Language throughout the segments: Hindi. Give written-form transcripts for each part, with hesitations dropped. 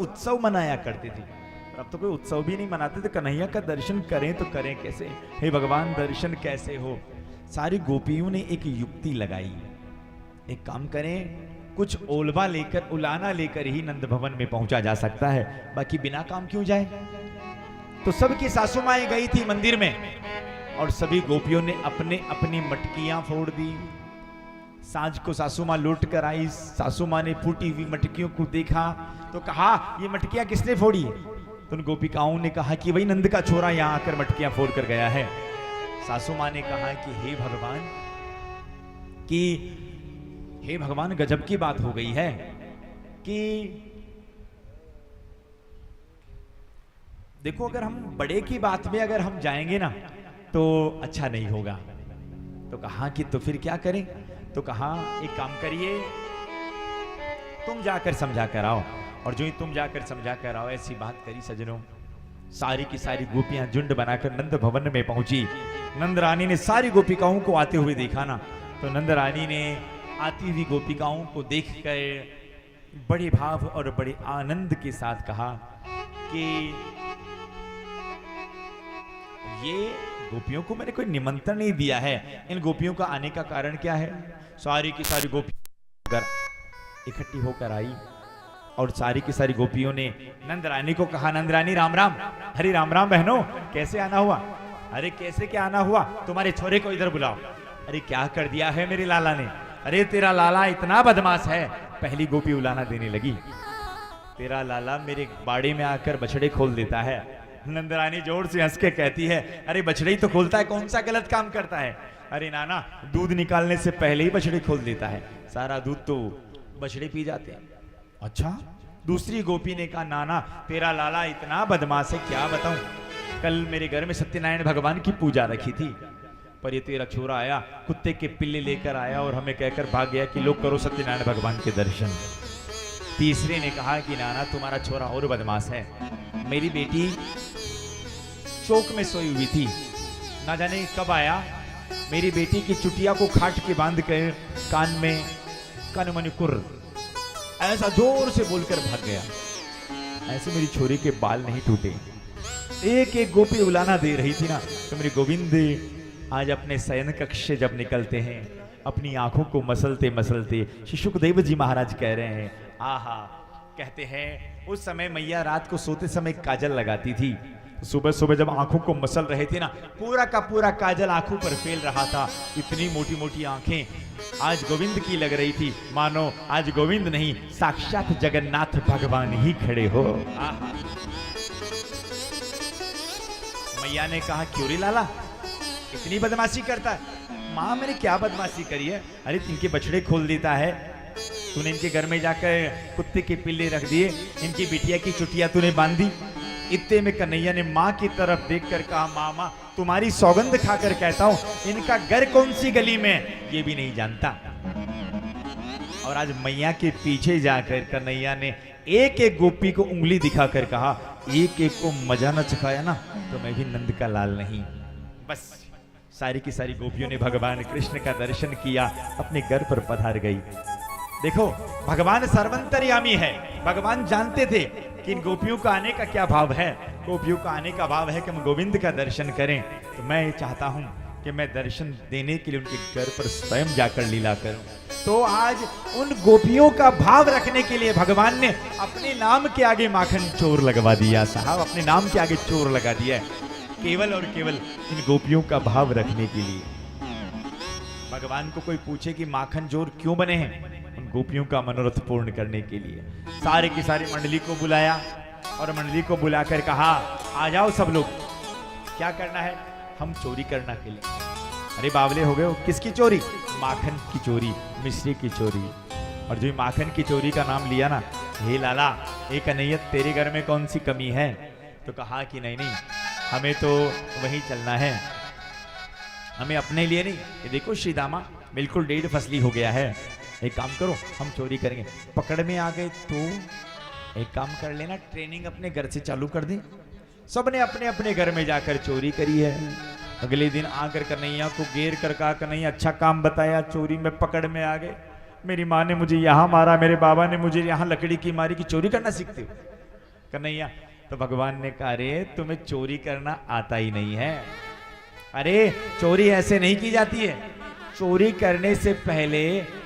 उत्सव मनाया करती थी। अब तो कोई उत्सव भी नहीं मनाते, तो कन्हैया का दर्शन करें तो करें कैसे? हे भगवान दर्शन कैसे हो? सारी गोपियों ने एक युक्ति लगाई, एक काम करें, कुछ ओलवा लेकर, उलाना लेकर ही नंद भवन में पहुंचा जा सकता है, बाकी बिना काम क्यों जाए। तो सबकी सासू माएं गई थी मंदिर में और सभी गोपियों ने अपने अपनी मटकियां फोड़ दी। सांझ को सासू मां लौट कर आई, सासू मां ने फूटी हुई मटकियों को देखा तो कहा ये मटकियां किसने फोड़ी? तो उन गोपिकाओं ने कहा कि वही नंद का छोरा यहां आकर मटकियां फोड़ कर गया है। सासू मां ने कहा कि हे भगवान गजब की बात हो गई है कि देखो, अगर हम बड़े की बात में अगर हम जाएंगे ना तो अच्छा नहीं होगा। तो कहा कि तो फिर क्या करें? तो कहा एक काम करिए, तुम जाकर समझा कर आओ। और जो ही तुम जाकर समझा कर आओ, ऐसी बात करी सजनों, सारी की सारी गोपियां झुंड बनाकर नंद भवन में पहुंची। नंद रानी ने सारी गोपिकाओं को आते हुए देखा ना, तो नंद रानी ने आती हुई गोपिकाओं को देखकर बड़े भाव और बड़े आनंद के साथ कहा कि ये गोपियों को मैंने कोई निमंत्रण नहीं दिया है, इन गोपियों का आने का कारण क्या है? सारी की सारी गोपियां इकट्ठी होकर आई और सारी की सारी गोपियों ने नंद रानी को कहा, नंद रानी राम राम। हरे राम राम बहनों, कैसे आना हुआ? अरे कैसे क्या आना हुआ? तुम्हारे छोरे को इधर बुलाओ। अरे क्या कर दिया है मेरे लाला ने? अरे तेरा लाला इतना बदमाश है। पहली गोपी उलाना देने लगी, तेरा लाला मेरे बाड़े में आकर बछड़े खोल देता है। नंद रानी जोर से हंस के कहती है, अरे बछड़े ही तो खोलता है, कौन सा गलत काम करता है? अरे नाना, दूध निकालने से पहले ही बछड़े खोल देता है, सारा दूध तो बछड़े पी जाते हैं। अच्छा? दूसरी गोपी ने कहा, नाना तेरा लाला इतना बदमाश है, क्या बताऊं। कल मेरे घर में सत्यनारायण भगवान की पूजा रखी थी, पर ये तेरा छोरा आया, कुत्ते के पिल्ले लेकर आया और हमें कहकर भाग गया कि लोग करो सत्यनारायण भगवान के दर्शन। तीसरे ने कहा कि नाना तुम्हारा छोरा और बदमाश है, मेरी बेटी चौक में सोई हुई थी, ना जाने कब आया, मेरी बेटी की चुटिया को खाट के बांध कर कान में कनमनिकुर ऐसा जोर से बोलकर भाग गया। ऐसे मेरी छोरी के बाल नहीं टूटे। एक एक गोपी उलाना दे रही थी ना, तो मेरे गोविंद आज अपने शयन कक्ष से जब निकलते हैं, अपनी आंखों को मसलते मसलते श्री सुखदेव जी महाराज कह रहे हैं, आहा, कहते हैं उस समय मैया रात को सोते समय काजल लगाती थी, सुबह सुबह जब आंखों को मसल रहे थे ना, पूरा का पूरा काजल आंखों पर फैल रहा था। इतनी मोटी मोटी आंखें आज गोविंद की लग रही थी, मानो आज गोविंद नहीं साक्षात जगन्नाथ भगवान ही खड़े हो। मैया ने कहा, क्यों रे लाला इतनी बदमाशी करता है? माँ मैंने क्या बदमाशी करी है? अरे इनके बछड़े खोल देता है, तूने इनके घर में जाकर कुत्ते के पिल्ले रख दिए, इनकी बिटिया की चुटिया तूने बांध दी। इतने में कन्हैया ने माँ की तरफ देखकर कहा, मामा तुम्हारी सौगंध खाकर कहता हूं, इनका घर कौन सी गली में ये भी नहीं जानता। और आज मैया के पीछे जाकर कन्हैया ने एक एक गोपी को उंगली दिखाकर कहा, एक एक को मजा न चखाया ना तो मैं भी नंद का लाल नहीं। बस सारी की सारी गोपियों ने भगवान कृष्ण का दर्शन किया, अपने घर पर पधार गई। देखो भगवान सर्वंतर्यामी है, भगवान जानते थे कि इन गोपियों का आने का क्या भाव है। गोपियों का आने का भाव है कि हम गोविंद का दर्शन करें, तो मैं ये चाहता हूं कि मैं दर्शन देने के लिए उनके घर पर स्वयं जाकर लीला करूं। तो आज उन गोपियों का भाव रखने के लिए भगवान ने अपने नाम के आगे माखन चोर लगवा दिया। साहब अपने नाम के आगे चोर लगा दिया है, केवल और केवल इन गोपियों का भाव रखने के लिए। भगवान को कोई पूछे कि माखन चोर क्यों बने हैं? उन गोपियों का मनोरथ पूर्ण करने के लिए। सारे की सारी मंडली को बुलाया और मंडली को बुलाकर कहा, आ जाओ सब लोग, क्या करना है? हम चोरी करना के लिए। अरे बावले हो गए हो, किसकी चोरी? माखन की चोरी, मिश्री की चोरी। और जो माखन की चोरी का नाम लिया ना, हे लाला एक कन्हैया तेरे घर में कौन सी कमी है? तो कहा कि नहीं नहीं, हमें तो वही चलना है, हमें अपने लिए नहीं। ये देखो श्री दामा बिल्कुल 1.5 फसली हो गया है, एक काम करो हम चोरी करेंगे। पकड़ में आ गए तो एक काम कर लेना, ट्रेनिंग अपने घर से चालू कर दे। सबने अपने अपने घर में जाकर चोरी करी है। अगले दिन आकर कन्हैया को घेर कर कहा, कन्हैया अच्छा काम बताया, चोरी में पकड़ में आ गए। मेरी माँ ने मुझे यहाँ मारा, मेरे बाबा ने मुझे यहाँ लकड़ी की मारी कि चोरी करना सीखते हो। कन्हैया। तो भगवान ने कहा, अरे तुम्हें चोरी करना आता ही नहीं है। अरे चोरी ऐसे नहीं की जाती है, चोरी करने से पहले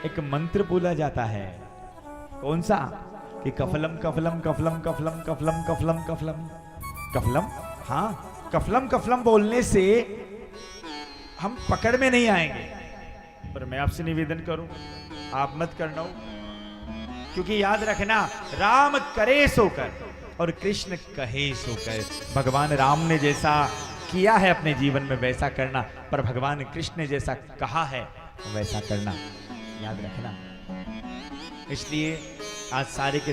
एक मंत्र बोला जाता है। कौन सा? कि कफलम कफलम कफलम कफलम कफलम कफलम कफलम कफलम। हाँ, कफलम कफलम बोलने से हम पकड़ में नहीं आएंगे। पर मैं आपसे निवेदन करूं, आप मत करना हो, क्योंकि याद रखना, राम करे सो कर और कृष्ण कहे सो कर। भगवान राम ने जैसा किया है अपने जीवन में वैसा करना, पर भगवान कृष्ण ने जैसा कहा है वैसा करना, याद रखना। इसलिए आज सारे के